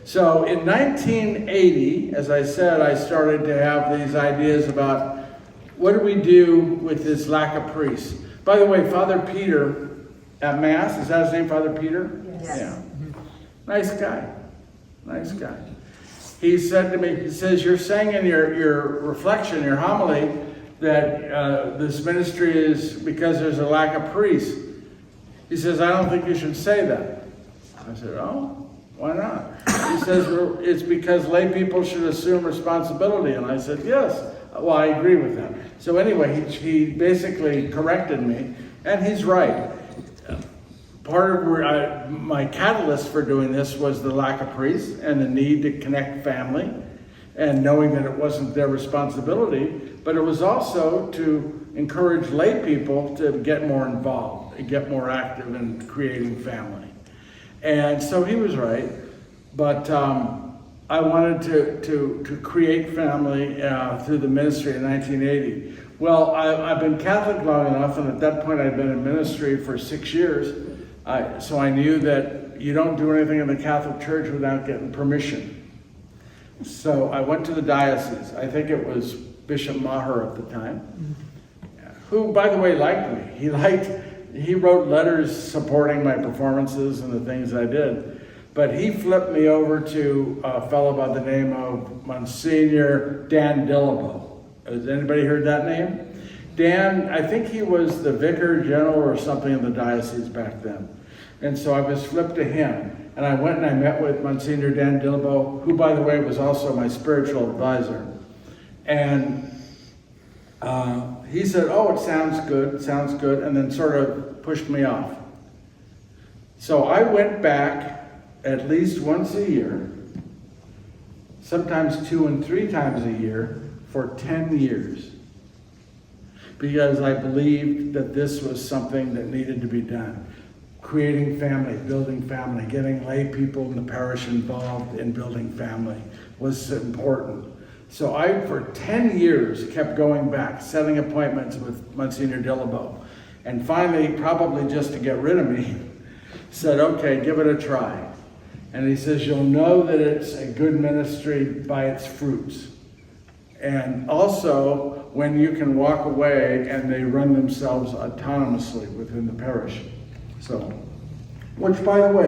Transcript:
So in 1980, as I said, I started to have these ideas about what do we do with this lack of priests. By the way, Father Peter at Mass, is that his name, Father Peter? Yes. Yeah. Nice guy. Nice guy. He said to me, he says, you're saying in your reflection, your homily, that this ministry is because there's a lack of priests. He says, I don't think you should say that. I said, oh, why not? He says, well, it's because lay people should assume responsibility. And I said, yes. Well, I agree with that. So anyway, he basically corrected me, and he's right. Part of my catalyst for doing this was the lack of priests and the need to connect family and knowing that it wasn't their responsibility, but it was also to encourage lay people to get more involved and get more active in creating family. And so he was right, but I wanted to create family through the ministry in 1980. Well, I've been Catholic long enough, and at that point I'd been in ministry for 6 years. So I knew that you don't do anything in the Catholic Church without getting permission. So I went to the diocese. I think it was Bishop Maher at the time, who, by the way, liked me. He wrote letters supporting my performances and the things I did. But he flipped me over to a fellow by the name of Monsignor Dan Dillabo. Has anybody heard that name? Dan, I think he was the vicar general or something in the diocese back then. And so I was flipped to him. And I went and I met with Monsignor Dan Dillabo, who, by the way, was also my spiritual advisor. And he said, oh, it sounds good, and then sort of pushed me off. So I went back at least once a year, sometimes 2 and 3 times a year, for 10 years. Because I believed that this was something that needed to be done. Creating family, building family, getting lay people in the parish involved in building family was important. So I, for 10 years, kept going back, setting appointments with Monsignor Dillabo. And finally, probably just to get rid of me, said, okay, give it a try. And he says, you'll know that it's a good ministry by its fruits. And also, when you can walk away and they run themselves autonomously within the parish. So, which, by the way,